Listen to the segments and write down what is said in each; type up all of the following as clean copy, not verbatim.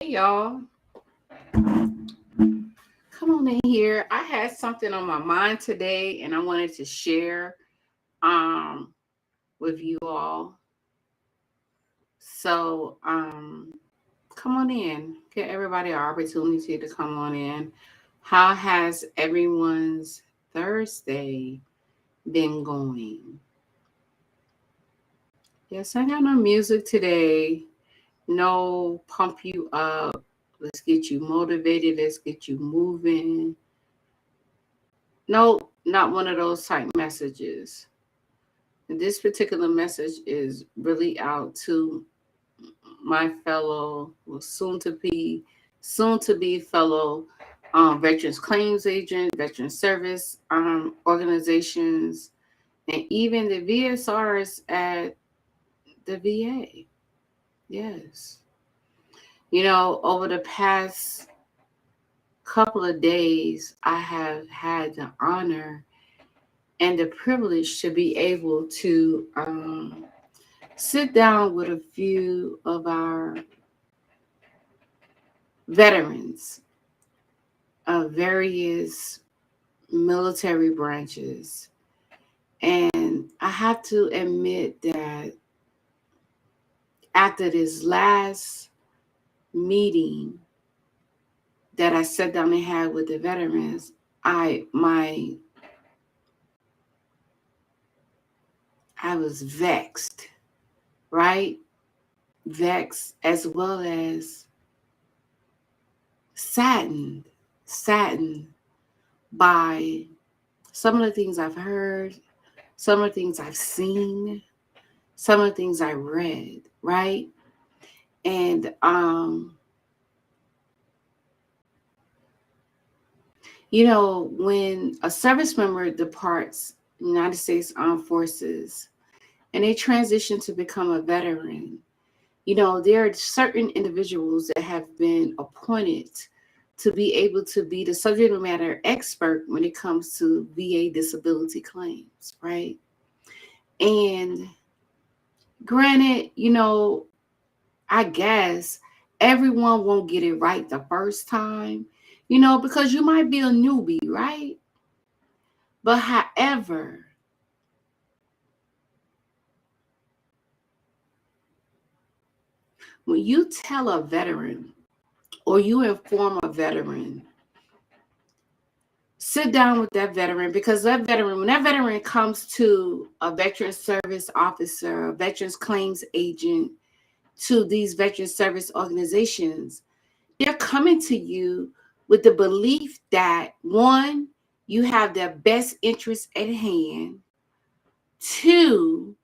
Y'all, come on in here. I had something on my mind today and I wanted to share um with you all. So come on in. Get everybody an opportunity to come on in. How has everyone's Thursday been going? Yes, I got no music today. No pump you up. Let's get you motivated. Let's get you moving. No, not one of those type messages. And this particular message is really out to my fellow, well, soon to be fellow veterans claims agent, veteran service organizations, and even the VSRs at the VA. Yes. Over the past couple of days, I have had the honor and the privilege to be able to sit down with a few of our veterans of various military branches. And I have to admit that after this last meeting that I sat down and had with the veterans, I was vexed, right? Vexed as well as saddened by some of the things I've heard, some of the things I've seen, some of the things I read, right? And when a service member departs United States Armed Forces and they transition to become a veteran, there are certain individuals that have been appointed to be able to be the subject matter expert when it comes to VA disability claims, right? And granted, I guess everyone won't get it right the first time, because you might be a newbie, right? But however, when you tell a veteran or you inform a veteran, sit down with that veteran, because when that veteran comes to a veteran service officer, a veterans claims agent, to these veteran service organizations, they're coming to you with the belief that, one, you have their best interest at hand. Two,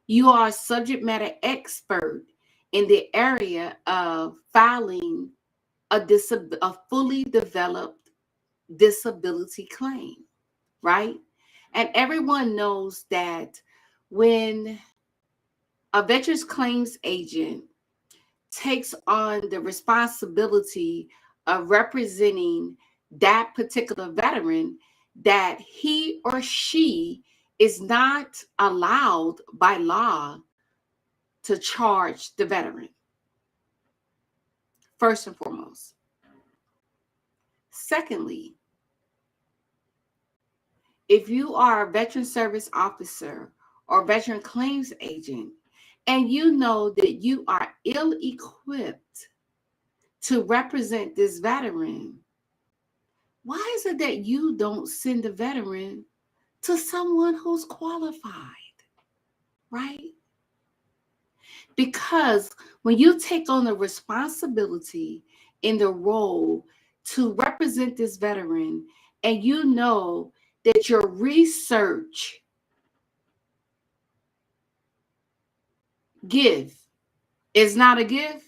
you are a subject matter expert in the area of filing a fully developed disability claim, right? And everyone knows that when a veterans claims agent takes on the responsibility of representing that particular veteran, that he or she is not allowed by law to charge the veteran, first and foremost. Secondly, if you are a veteran service officer or veteran claims agent, and you know that you are ill-equipped to represent this veteran, why is it that you don't send the veteran to someone who's qualified, right? Because when you take on the responsibility in the role to represent this veteran, and you know that your research gift is not a gift,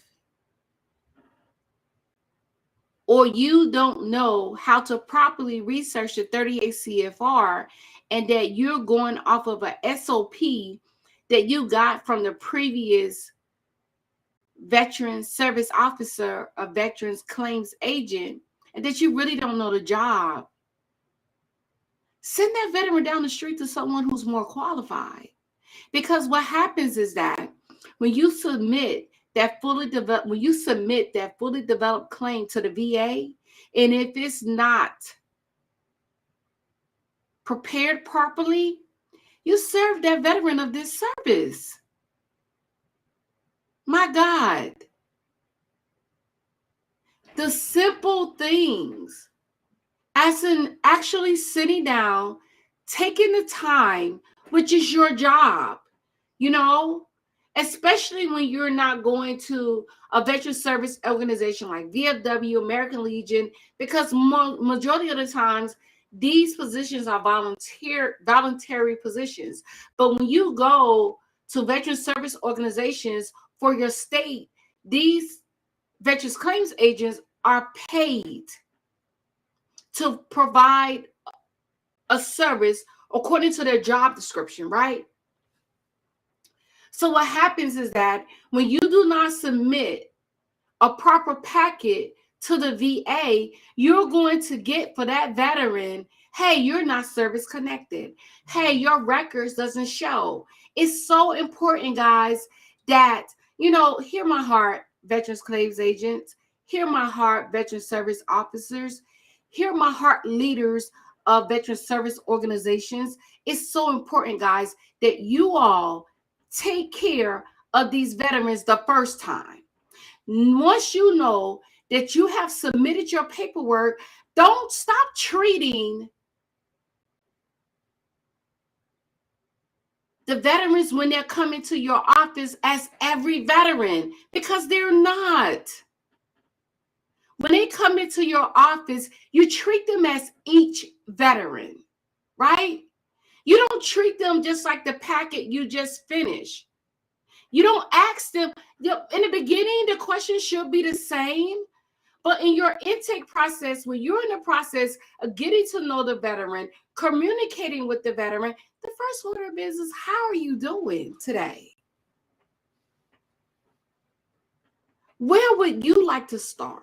or you don't know how to properly research the 38 CFR, and that you're going off of a SOP that you got from the previous veteran service officer, a veterans claims agent, and that you really don't know the job, send that veteran down the street to someone who's more qualified. Because what happens is that when you submit that fully developed, when you submit that fully developed claim to the VA, and if it's not prepared properly, you serve that veteran of this service. My God. The simple things, as in actually sitting down, taking the time, which is your job, you know, especially when you're not going to a veteran service organization like VFW, American Legion, because majority of the times these positions are voluntary positions. But when you go to veteran service organizations for your state, these veterans claims agents are paid to provide a service according to their job description, right? So what happens is that when you do not submit a proper packet to the VA, you're going to get for that veteran, hey, you're not service connected. Hey, your records doesn't show. It's so important, guys, that, hear my heart, veterans claims agents, hear my heart, veteran service officers, hear my heart, leaders of veteran service organizations. It's so important, guys, that you all take care of these veterans the first time. Once you know that you have submitted your paperwork, don't stop treating the veterans when they're coming to your office as every veteran, because they're not. When they come into your office, you treat them as each veteran, right? You don't treat them just like the packet you just finished. You don't ask them. In the beginning, the questions should be the same. But in your intake process, when you're in the process of getting to know the veteran, communicating with the veteran, the first order of business, how are you doing today? Where would you like to start?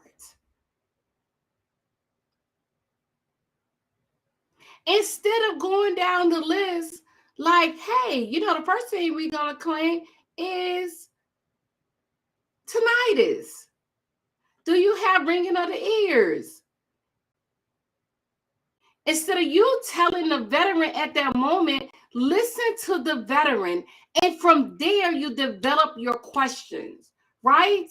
Instead of going down the list, like, hey, the first thing we're going to claim is tinnitus. Do you have ringing of the ears? Instead of you telling the veteran at that moment, listen to the veteran. And from there, you develop your questions, right?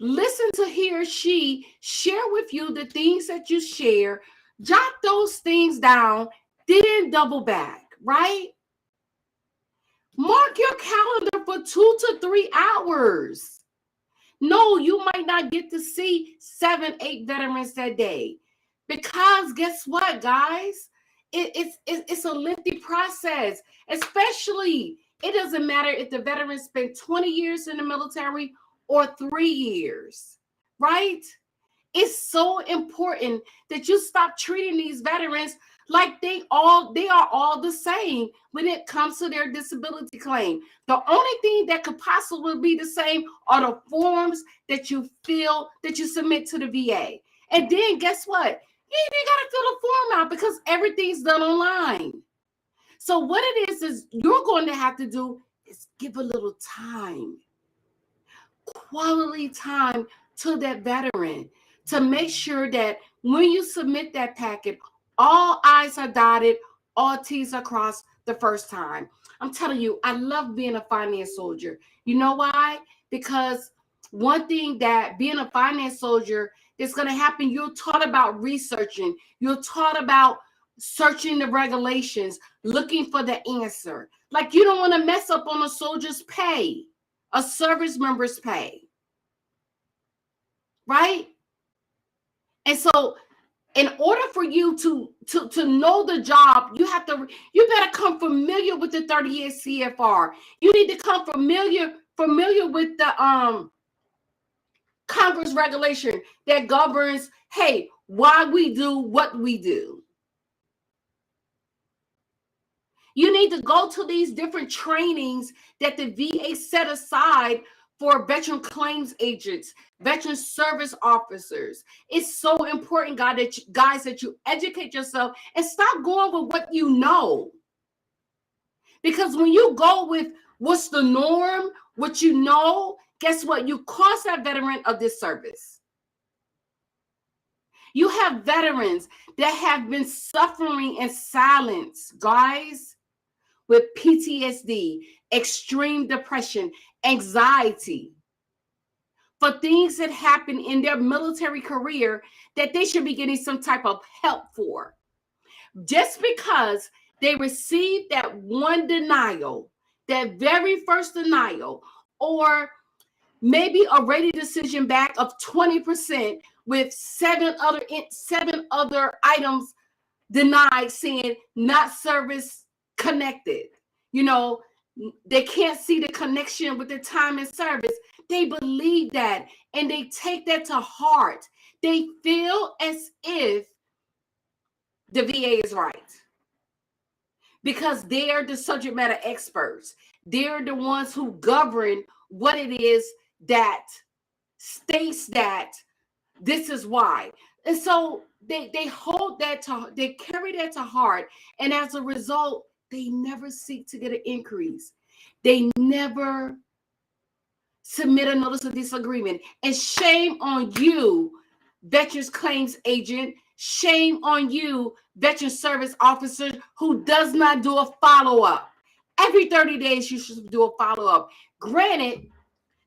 Listen to he or she share with you the things that you share. Jot those things down, then double back, right? Mark your calendar for 2 to 3 hours. No, you might not get to see 7, 8 veterans that day. Because guess what, guys? It's a lengthy process. Especially, it doesn't matter if the veteran spent 20 years in the military or 3 years, right? It's so important that you stop treating these veterans like they are all the same when it comes to their disability claim. The only thing that could possibly be the same are the forms that you fill, that you submit to the VA. And then guess what? You ain't got to fill the form out because everything's done online. So what it is you're going to have to do is give a little time, quality time to that veteran to make sure that when you submit that packet, all I's are dotted, all T's are crossed the first time. I'm telling you, I love being a finance soldier. You know why? Because one thing that being a finance soldier is going to happen, you're taught about researching. You're taught about searching the regulations, looking for the answer. Like you don't want to mess up on a soldier's pay, a service member's pay, right? And so in order for you to know the job, you better come familiar with the 38 CFR. You need to come familiar with the Congress regulation that governs, hey, why we do what we do. You need to go to these different trainings that the VA set aside for veteran claims agents, veteran service officers. It's so important, guys, that you educate yourself and stop going with what you know. Because when you go with what's the norm, what you know, guess what? You cause that veteran a disservice. You have veterans that have been suffering in silence, guys, with PTSD, extreme depression, anxiety, for things that happen in their military career that they should be getting some type of help for. Just because they received that one denial, that very first denial, or maybe a rating decision back of 20% with seven other items denied, saying not service connected. You know, they can't see the connection with the time and service. They believe that and they take that to heart. They feel as if the VA is right because they are the subject matter experts. They're the ones who govern what it is that states that this is why. And so they hold that to, they carry that to heart. And as a result, they never seek to get an increase. They never submit a notice of disagreement. And shame on you, Veterans Claims Agent. Shame on you, Veteran Service Officer, who does not do a follow-up. Every 30 days, you should do a follow-up. Granted,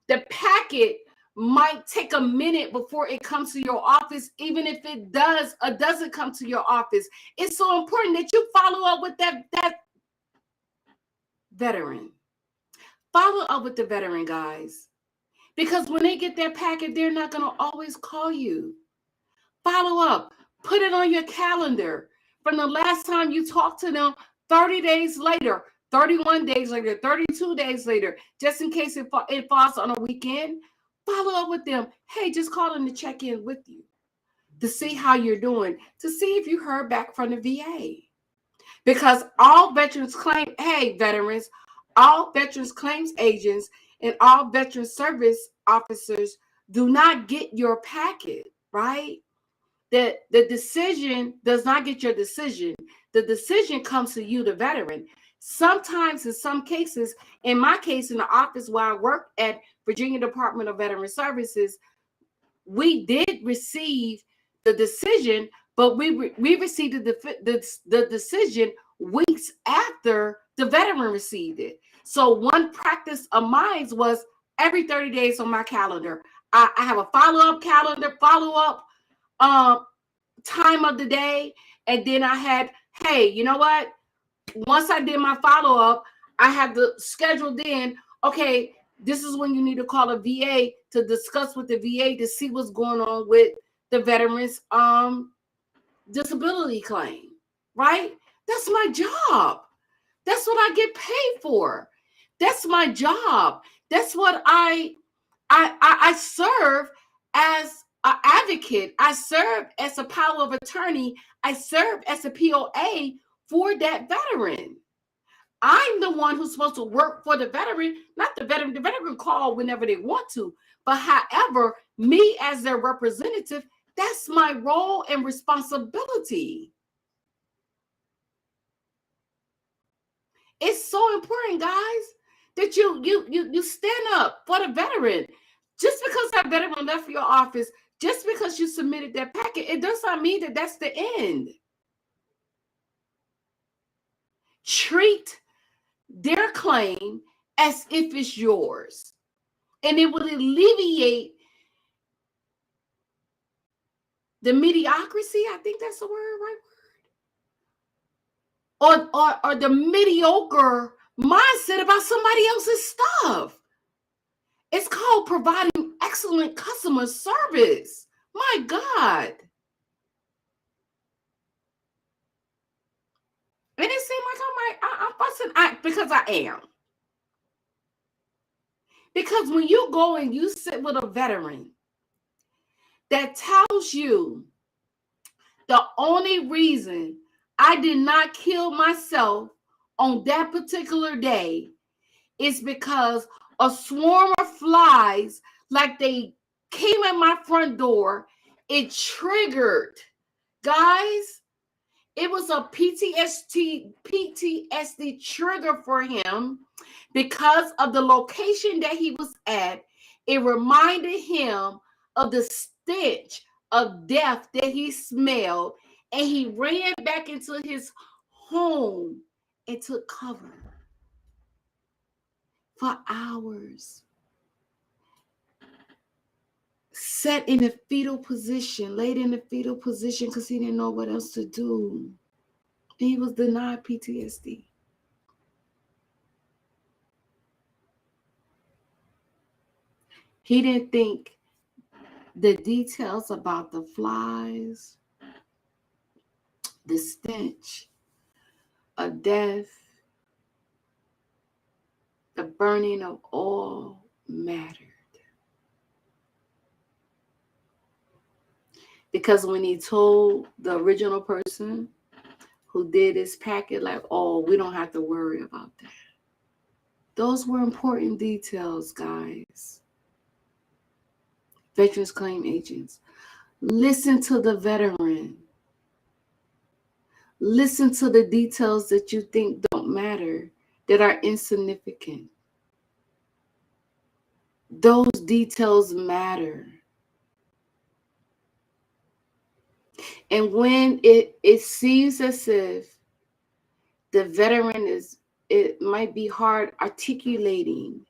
the packet might take a minute before it comes to your office, even if it does or doesn't come to your office. It's so important that you follow up with that veteran. Follow up with the veteran, guys. Because when they get their packet, they're not going to always call you. Follow up. Put it on your calendar. From the last time you talked to them, 30 days later, 31 days later, 32 days later, just in case it falls on a weekend, follow up with them. Hey, just call them to check in with you, to see how you're doing, to see if you heard back from the VA. Because all veterans claim, hey, veterans, all Veterans Claims Agents and all Veteran Service Officers do not get your packet, right? The decision does not get your decision. The decision comes to you, the veteran. Sometimes, in some cases, in my case, in the office where I work at Virginia Department of Veteran Services, we did receive the decision, but we received the decision weeks after the veteran received it. So one practice of mine was every 30 days on my calendar. I have a follow-up calendar, follow-up time of the day. And then I had, hey, you know what? Once I did my follow-up, I had to schedule in, okay, this is when you need to call a VA to discuss with the VA to see what's going on with the veteran's disability claim, right? That's my job. That's what I get paid for. That's my job. That's what I serve as an advocate. I serve as a power of attorney. I serve as a POA for that veteran. I'm the one who's supposed to work for the veteran, not the veteran. The veteran call whenever they want to. But however, me as their representative, that's my role and responsibility. It's so important, guys, that you stand up for the veteran. Just because that veteran left your office, just because you submitted that packet, it does not mean that that's the end. Treat their claim as if it's yours, and it will alleviate the mediocrity. I think that's the word, right? Or the mediocre mindset about somebody else's stuff. It's called providing excellent customer service. My God. And it seems like I'm fussing because I am. Because when you go and you sit with a veteran that tells you the only reason I did not kill myself on that particular day is because a swarm of flies, like they came at my front door, it triggered, guys, It was a PTSD trigger for him because of the location that he was at. It reminded him of the stench of death that he smelled, and he ran back into his home and took cover for hours. Sat in a fetal position, laid in a fetal position because he didn't know what else to do. And he was denied PTSD. He didn't think the details about the flies, the stench of death, the burning of oil mattered. Because when he told the original person who did his packet, like, oh, we don't have to worry about that. Those were important details, guys. Veterans claim agents. Listen to the veteran. Listen to the details that you think don't matter, that are insignificant. Those details matter. And when it seems as if the veteran it might be hard articulating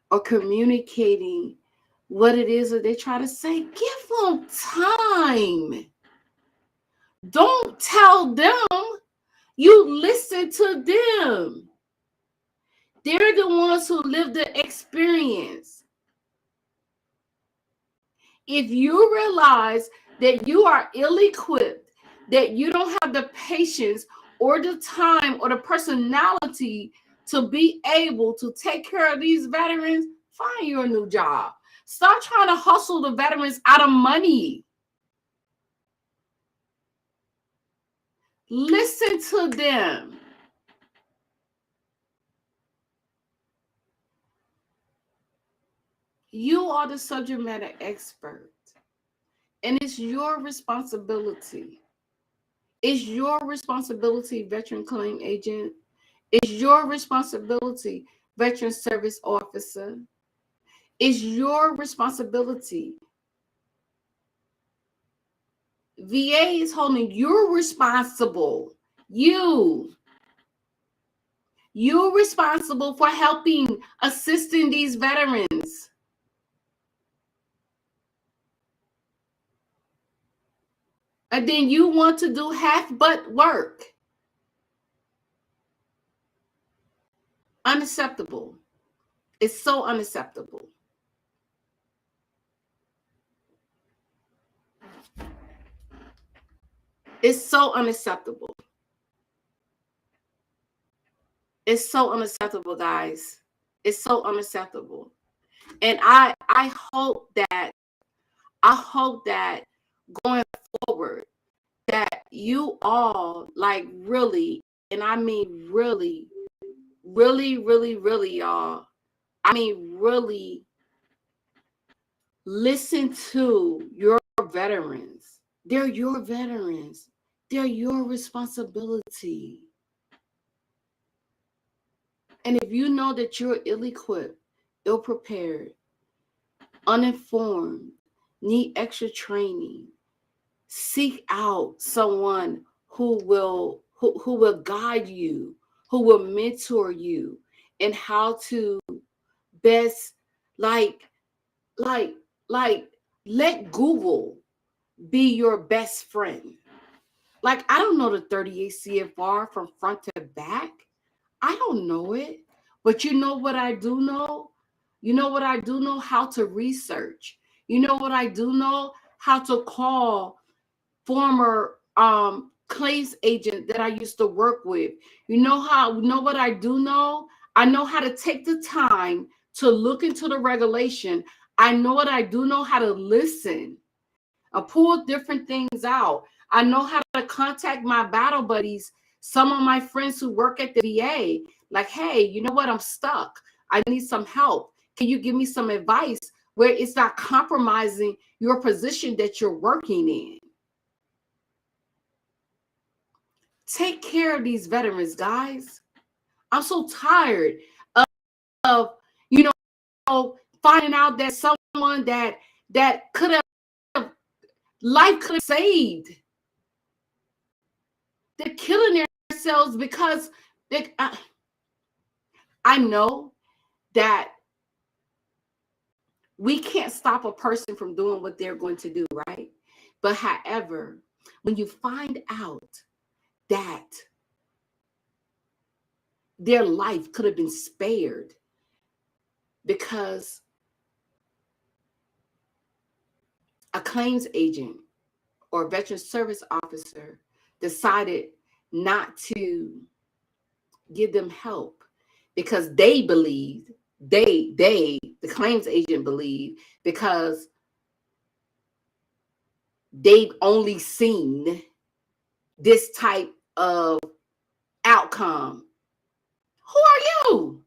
or communicating what it is that they try to say, give them time. Don't tell them. You listen to them. They're the ones who live the experience. If you realize that you are ill-equipped, that you don't have the patience or the time or the personality to be able to take care of these veterans, find you a new job. Stop trying to hustle the veterans out of money. Listen to them. You are the subject matter expert, and it's your responsibility. It's your responsibility, veteran claim agent. It's your responsibility, veteran service officer. It's your responsibility. VA is holding you responsible. You're responsible for helping, assisting these veterans. And then you want to do half-butt work. Unacceptable. It's so unacceptable. It's so unacceptable. It's so unacceptable, guys. It's so unacceptable. And I hope that going forward that you all, like, really, and I mean really, really, really, really, y'all, I mean really listen to your veterans. They're your veterans. They're your responsibility. And if you know that you're ill-equipped, ill-prepared, uninformed, need extra training, seek out someone who will guide you, who will mentor you, and how to best like let Google be your best friend. Like, I don't know the 38 CFR from front to back. I don't know it. But you know what I do know? You know what I do know? How to research. You know what I do know? How to call former claims agent that I used to work with. You know what I do know? I know how to take the time to look into the regulation. I know what I do know, how to listen. I pull different things out. I know how to contact my battle buddies, some of my friends who work at the VA, like, hey, you know what? I'm stuck. I need some help. Can you give me some advice where it's not compromising your position that you're working in? Take care of these veterans, guys. I'm so tired of finding out that someone that could have life could have saved, they're killing themselves because I know that we can't stop a person from doing what they're going to do, right? But however, when you find out that their life could have been spared because a claims agent or a veteran service officer decided not to give them help because they believed, the claims agent believed, because they've only seen this type of outcome. Who are you?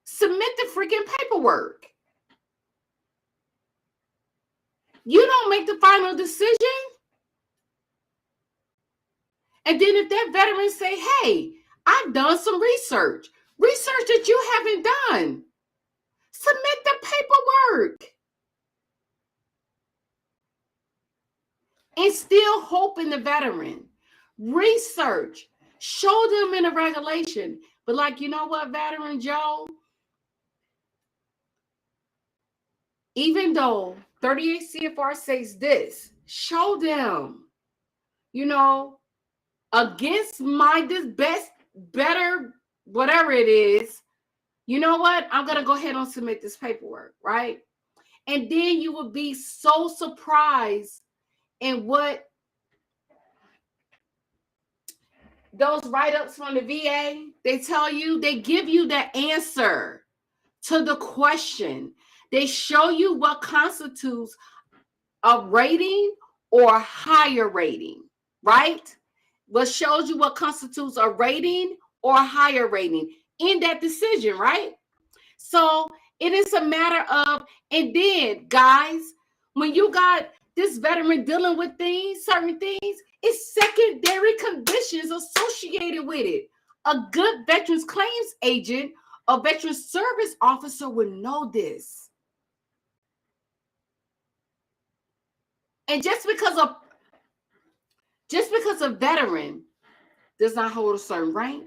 Submit the freaking paperwork. You don't make the final decision. And then if that veteran say, hey, I've done some research that you haven't done, submit the paperwork. Instill hope in the veteran. Research. Show them in a regulation. But like, you know what, Veteran Joe? Even though 38 CFR says this, show them, against this best, better, whatever it is, you know what? I'm going to go ahead and submit this paperwork, right? And then you will be so surprised in what those write-ups from the VA, they tell you, they give you the answer to the question. They show you what constitutes a rating or higher rating, right? What shows you what constitutes a rating or a higher rating in that decision, right? So it is a matter of, and then guys, when you got this veteran dealing with certain things, it's secondary conditions associated with it. A good veterans claims agent, a veteran service officer would know this. And just because a veteran does not hold a certain rank,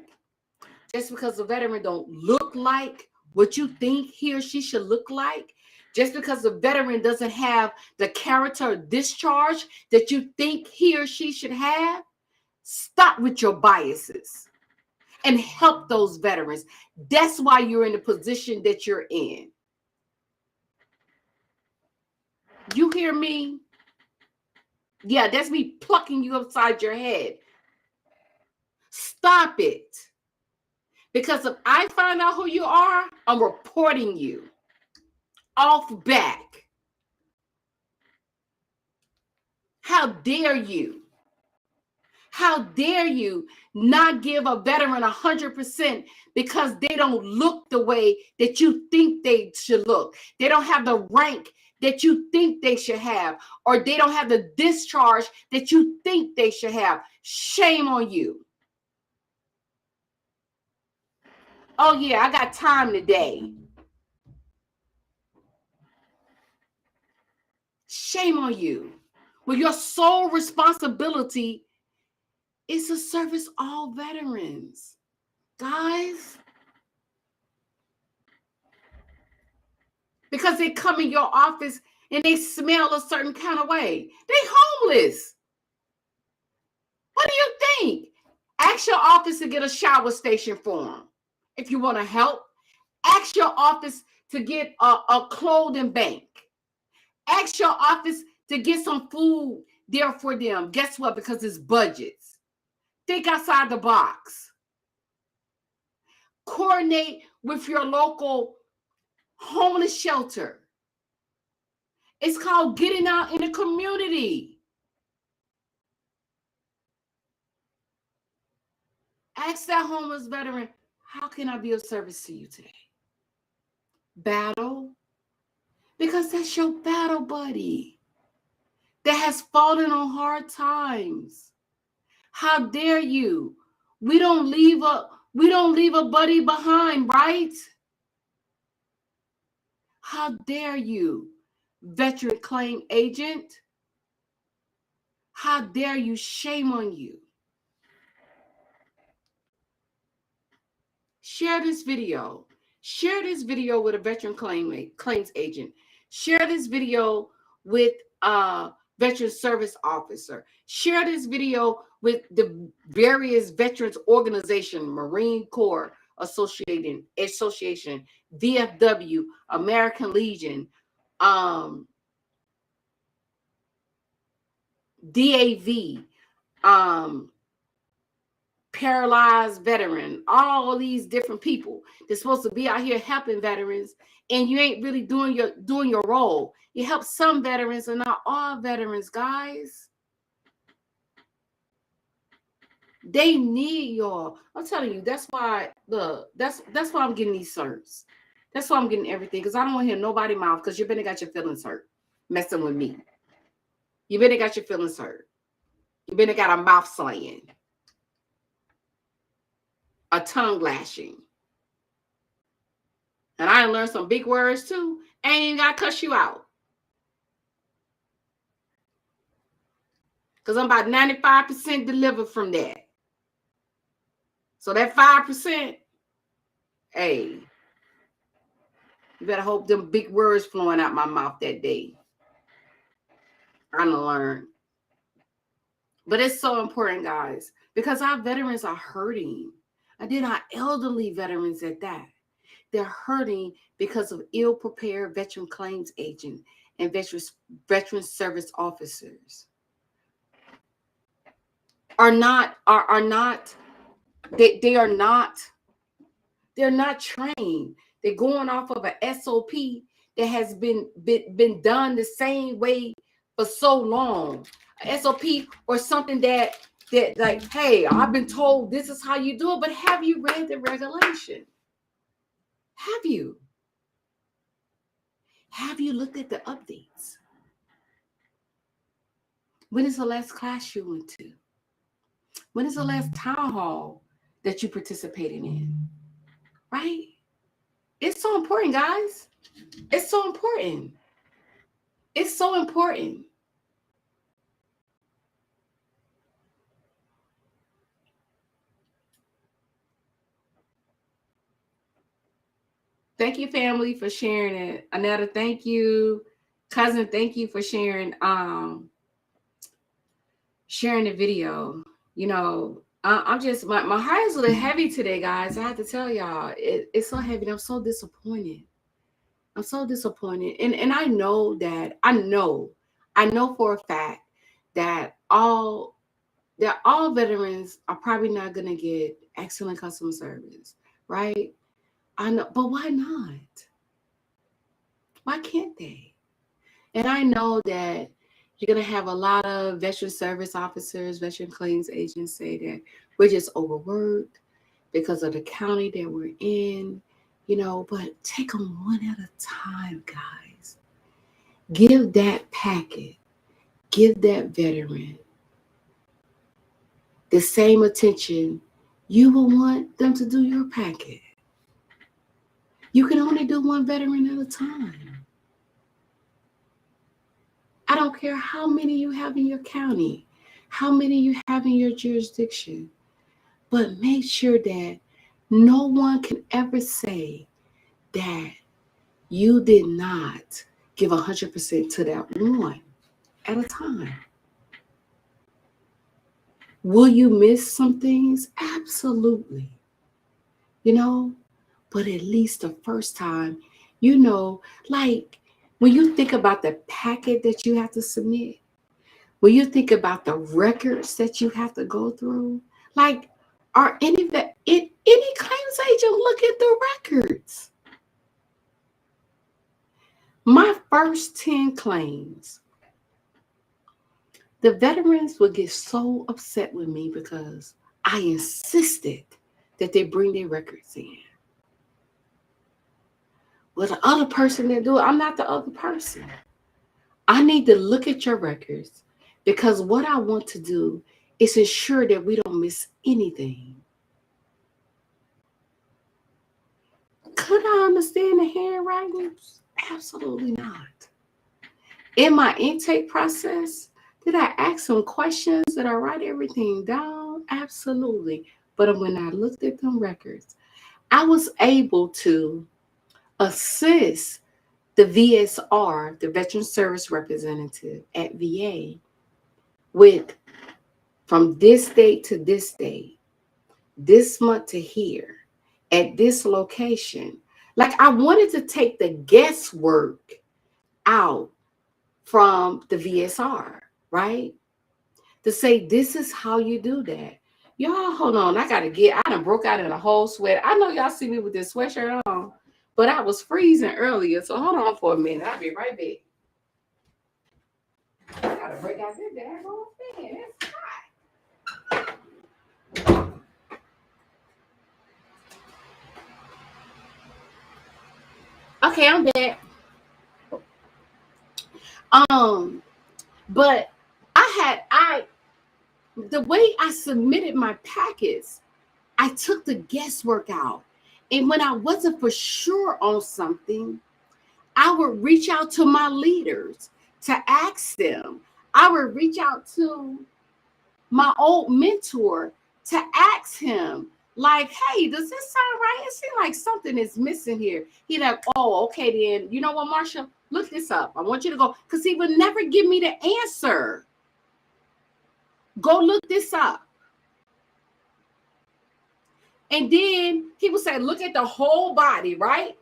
just because a veteran don't look like what you think he or she should look like, just because a veteran doesn't have the character of discharge that you think he or she should have, stop with your biases and help those veterans. That's why you're in the position that you're in. You hear me? Yeah, that's me plucking you upside your head. Stop it. Because if I find out who you are, I'm reporting you off back. How dare you? How dare you not give a veteran 100% because they don't look the way that you think they should look. They don't have the rank that you think they should have, or they don't have the discharge that you think they should have. Shame on you. Oh yeah, I got time today. Shame on you. Well, your sole responsibility is to service all veterans. Guys, because they come in your office and they smell a certain kind of way. They homeless. What do you think? Ask your office to get a shower station for them. If you want to help, ask your office to get a clothing bank. Ask your office to get some food there for them. Guess what? Because it's budgets. Think outside the box. Coordinate with your local homeless shelter. It's called getting out in the community. Ask that homeless veteran, how can I be of service to you today? Battle. Because that's your battle buddy that has fallen on hard times. How dare you We don't leave a buddy behind, right? How dare you, veteran claim agent? How dare you? Shame on you. Share this video. Share this video with a veteran claims agent. Share this video with a veteran service officer. Share this video with the various veterans organization, Marine Corps Association, VFW, American Legion, DAV, paralyzed veteran, all these different people that's supposed to be out here helping veterans, and you ain't really doing your role. You help some veterans and not all veterans, guys. They need y'all. I'm telling you, that's why that's why I'm getting these certs. That's why I'm getting everything, because I don't want to hear nobody mouth, because you better got your feelings hurt messing with me. You better got your feelings hurt. You better got a mouth slaying, a tongue lashing. And I learned some big words too. Ain't even got to cuss you out. Because I'm about 95% delivered from that. So that 5%, hey, you better hope them big words flowing out my mouth that day. I done learned. But it's so important, guys, because our veterans are hurting. And then our elderly veterans at that. They're hurting because of ill-prepared veteran claims agent and veteran service officers. They're not trained. They're going off of an SOP that has been done the same way for so long. A SOP or something that like, hey, I've been told this is how you do it, but have you read the regulation? Have you? Have you looked at the updates? When is the last class you went to? When is the last town hall that you participated in? Right? It's so important, guys. It's so important. It's so important. Thank you, family, for sharing it. Anetta, thank you. Cousin, thank you for sharing the video. You know, I'm just, my heart is a little heavy today, guys. I have to tell y'all, it's so heavy. I'm so disappointed. I'm so disappointed. And I know for a fact that all veterans are probably not going to get excellent customer service, right? I know, but why not? Why can't they? And I know that you're going to have a lot of veteran service officers, veteran claims agents say that we're just overworked because of the county that we're in, you know, but take them one at a time, guys. Give that packet, give that veteran the same attention you will want them to do your packet. You can only do one veteran at a time. I don't care how many you have in your county, how many you have in your jurisdiction, but make sure that no one can ever say that you did not give 100% to that one at a time. Will you miss some things? Absolutely. You know, but at least the first time, you know, like when you think about the packet that you have to submit, when you think about the records that you have to go through, like, are any claims agent look at the records? My first 10 claims, the veterans would get so upset with me because I insisted that they bring their records in. Well, the other person that do it, I'm not the other person. I need to look at your records because what I want to do is ensure that we don't miss anything. understand the handwritings? Absolutely not. In my intake process, did I ask some questions? Did I write everything down? Absolutely. But when I looked at them records, I was able to assist the VSR, the Veteran Service Representative at VA, with from this date to this date, this month to here, at this location. Like I wanted to take the guesswork out from the VSR, right? To say this is how you do that. Y'all, hold on. I done broke out in a whole sweat. I know y'all see me with this sweatshirt on, but I was freezing earlier. So hold on for a minute. I'll be right back. I gotta break out this daggone fan. It's hot. Okay, I'm back. But the way I submitted my packets, I took the guesswork out. And when I wasn't for sure on something, I would reach out to my leaders to ask them. I would reach out to my old mentor to ask him, like, hey, does this sound right? It seems like something is missing here. He like, oh, okay, then you know what, Marsha? Look this up. I want you to go, because he would never give me the answer. Go look this up. And then he would say, look at the whole body, right?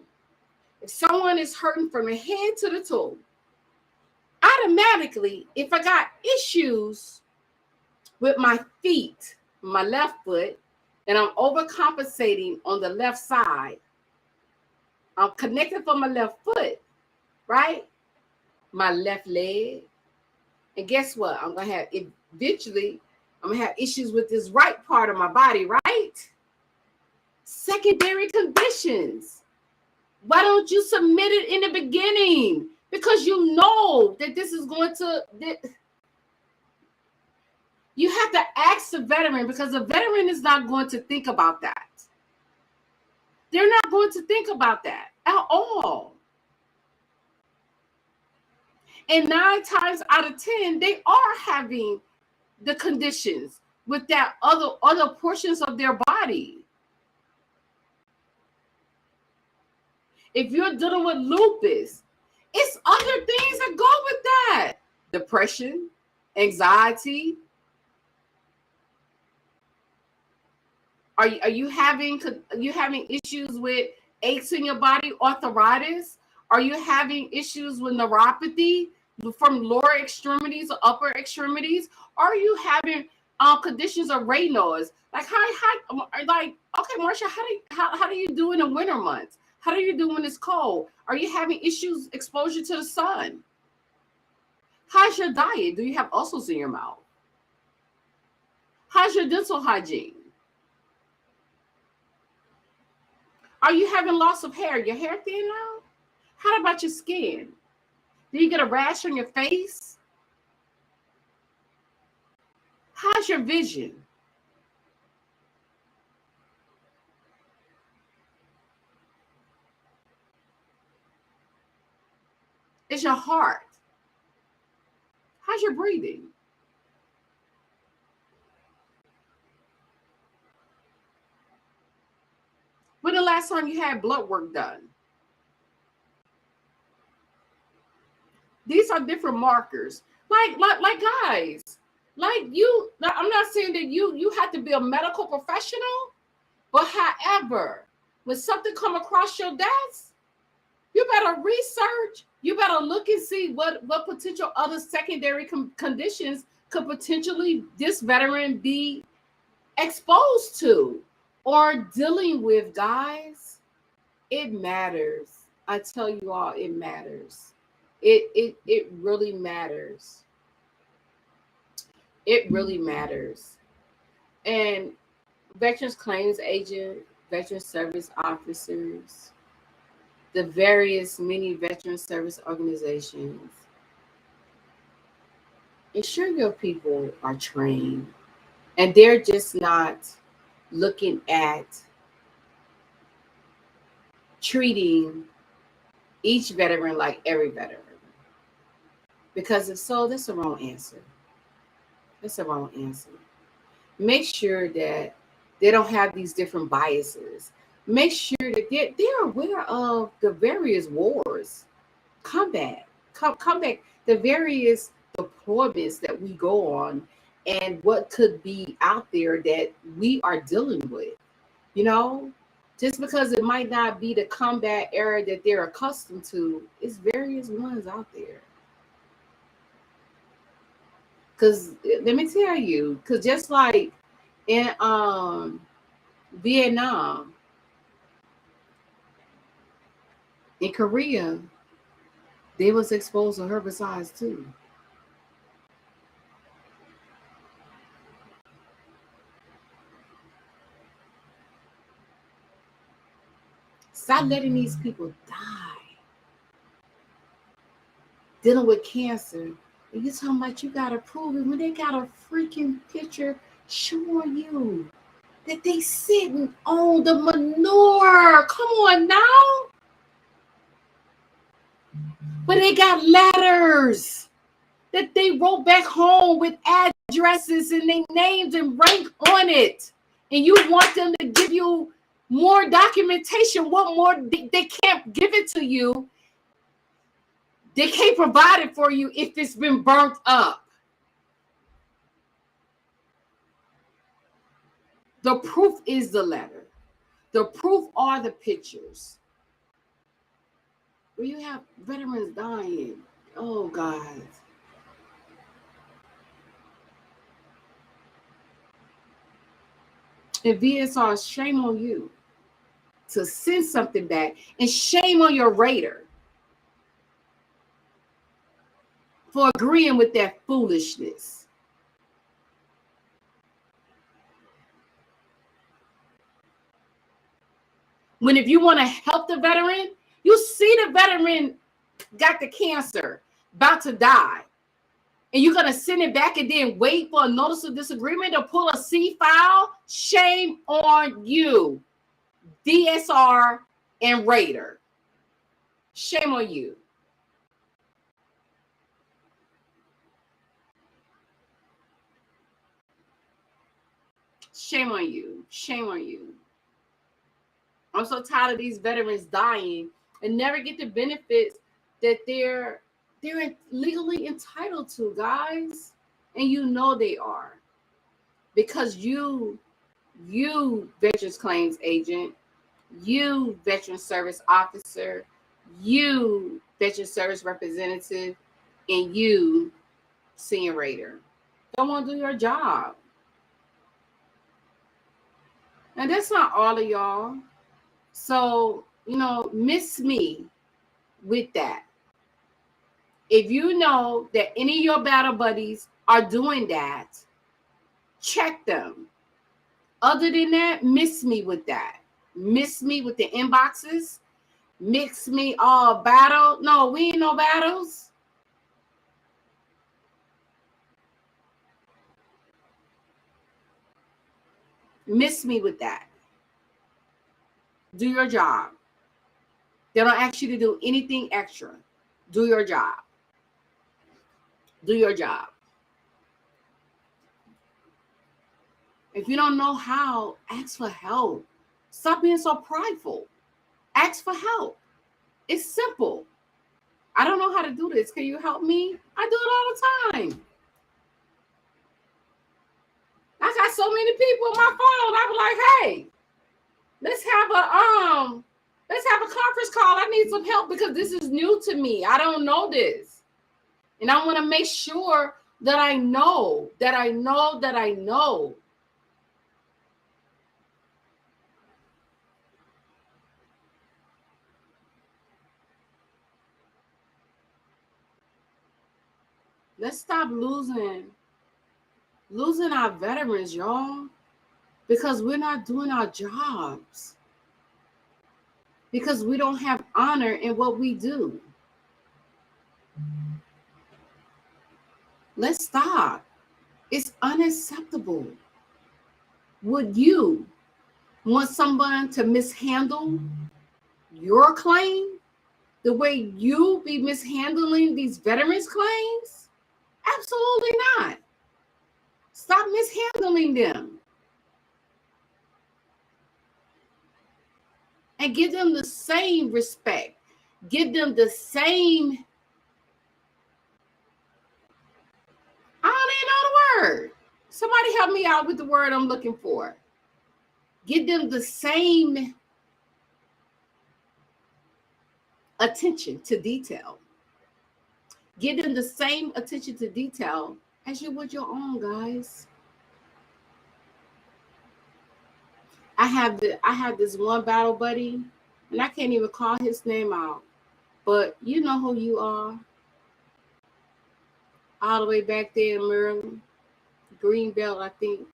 If someone is hurting from the head to the toe, automatically, if I got issues with my feet, my left foot, and I'm overcompensating on the left side, I'm connected for my left foot, right? My left leg. And guess what? I'm going to have issues with this right part of my body, right? Secondary conditions. Why don't you submit it in the beginning? Because you know that this is going to... You have to ask the veteran, because the veteran is not going to think about that. They're not going to think about that at all. And 9 times out of 10, they are having the conditions with that other portions of their body. If you're dealing with lupus, it's other things that go with that. Depression, anxiety. Are you having issues with aches in your body, arthritis? Are you having issues with neuropathy from lower extremities or upper extremities? Are you having conditions of Raynaud's? Like okay, Marsha, how do you do in the winter months? How do you do when it's cold? Are you having issues, exposure to the sun? How's your diet? Do you have ulcers in your mouth? How's your dental hygiene? Are you having loss of hair? Your hair thin out? How about your skin? Do you get a rash on your face? How's your vision? Is your heart? How's your breathing? When the last time you had blood work done? These are different markers. Like guys, like you, I'm not saying that you have to be a medical professional, but however, when something come across your desk, you better research. You better look and see what potential other secondary conditions could potentially this veteran be exposed to or dealing with, guys. It matters. I tell you all, it matters. It really matters. It really matters. And veterans claims agent, veteran service officers, the various many veteran service organizations, ensure your people are trained and they're just not looking at treating each veteran like every veteran. Because if so, that's the wrong answer. That's the wrong answer. Make sure that they don't have these different biases. Make sure that they're aware of the various wars, combat, the various deployments that we go on, and what could be out there that we are dealing with. You know, just because it might not be the combat era that they're accustomed to, it's various ones out there. Because let me tell you, because just like in Vietnam, in Korea, they was exposed to herbicides too. Stop letting these people die. Dealing with cancer. And you're talking about you gotta prove it when they got a freaking picture showing you that they sitting on the manure. Come on now. But they got letters that they wrote back home with addresses and their names and rank on it. And you want them to give you more documentation. What more? They can't give it to you. They can't provide it for you if it's been burnt up. The proof is the letter. The proof are the pictures. Where you have veterans dying. Oh, God. And VSR, shame on you to send something back, and shame on your raider for agreeing with that foolishness. When if you want to help the veteran, you see the veteran got the cancer, about to die, and you're going to send it back and then wait for a notice of disagreement to pull a C file? Shame on you, DSR and Raider. Shame on you. Shame on you. Shame on you. I'm so tired of these veterans dying and never get the benefits that they're legally entitled to, guys. And you know they are. Because you Veterans Claims Agent, you Veteran Service Officer, you Veteran Service Representative, and you Senior Raider don't want to do your job. And that's not all of y'all. So, miss me with that. If you know that any of your battle buddies are doing that, check them. Other than that, miss me with that. Miss me with the inboxes. Mix me all battle. No, we ain't no battles. Miss me with that. Do your job. They don't ask you to do anything extra. Do your job. Do your job. If you don't know how, ask for help. Stop being so prideful. Ask for help. It's simple. I don't know how to do this. Can you help me? I do it all the time. I got so many people on my phone. I was like, hey, let's have a conference call. I need some help because this is new to me. I don't know this. And I want to make sure that I know. Let's stop losing our veterans, y'all, because we're not doing our jobs. Because we don't have honor in what we do. Let's stop. It's unacceptable. Would you want someone to mishandle your claim the way you be mishandling these veterans' claims? Absolutely not. Stop mishandling them. And give them the same respect. Give them the same, I don't even know the word. Somebody help me out with the word I'm looking for. Give them the same attention to detail. Give them the same attention to detail as you would your own, guys. I have this one battle buddy, and I can't even call his name out, but you know who you are. All the way back there in Maryland, Greenbelt, I think.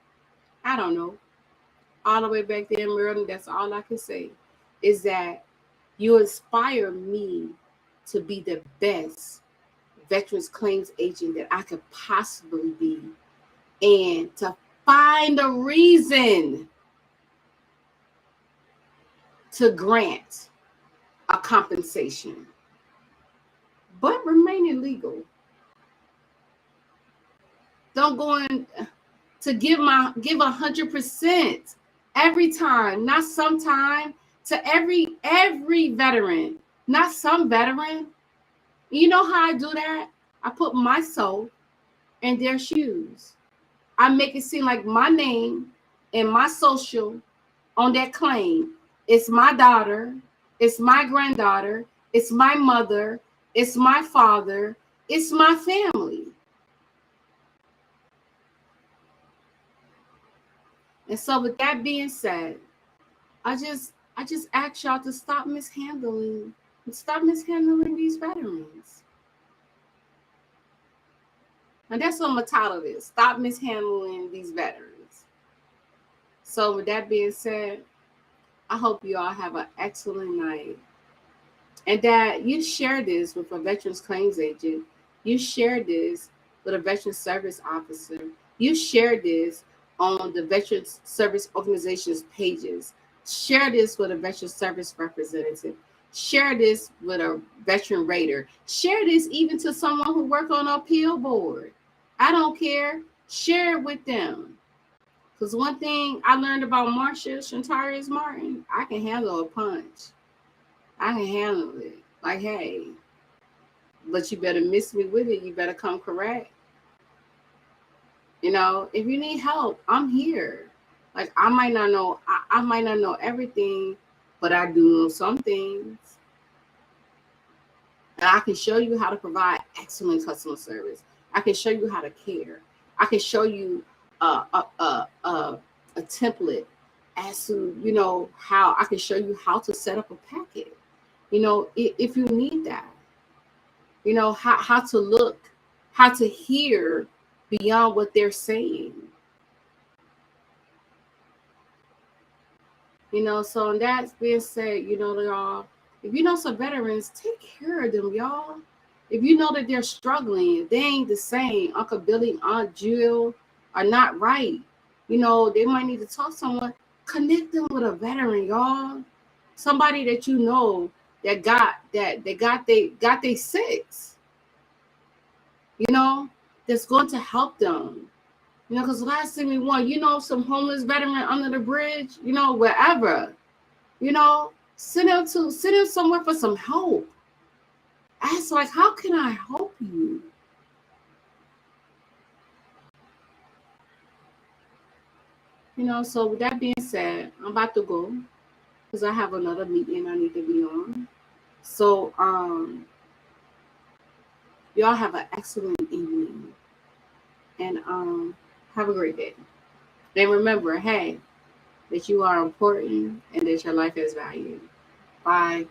I don't know. All the way back there in Maryland, that's all I can say, is that you inspire me to be the best veterans claims agent that I could possibly be, and to find a reason to grant a compensation, but remaining legal. Don't go in to give 100% every time, not sometime, to every veteran, not some veteran. You know how I do that? I put myself in their shoes. I make it seem like my name and my social on that claim. It's my daughter, it's my granddaughter, it's my mother, it's my father, it's my family. And so with that being said, I just ask y'all to stop mishandling these veterans. And that's what my title is. Stop mishandling these veterans. So with that being said, I hope you all have an excellent night. And that you share this with a veterans claims agent. You share this with a veterans service officer. You share this on the Veterans Service Organization's pages. Share this with a veterans service representative. Share this with a veteran raider. Share this even to someone who works on an appeal board. I don't care. Share it with them. Because one thing I learned about Marsha Shantarius Martin, I can handle a punch. I can handle it. Like, hey, but you better miss me with it. You better come correct. You know, if you need help, I'm here. Like, I might not know everything, but I do know some things. And I can show you how to provide excellent customer service. I can show you how to care. I can show you a template as to, you know, how I can show you how to set up a packet. You know, if you need that. You know, how to look, how to hear beyond what they're saying. You know, so and that's being said, you know, y'all, if you know some veterans, take care of them, y'all. If you know that they're struggling, they ain't the same, Uncle Billy, Aunt Jill are not right. You know, they might need to talk to someone. Connect them with a veteran, y'all. Somebody that you know that got they six. You know, that's going to help them. You know, because the last thing we want, you know, some homeless veteran under the bridge, you know, wherever, you know, send him somewhere for some help. Ask, like, how can I help you? You know, so with that being said, I'm about to go because I have another meeting I need to be on. So, y'all have an excellent evening and have a great day. And remember, hey, that you are important and that your life has value. Bye.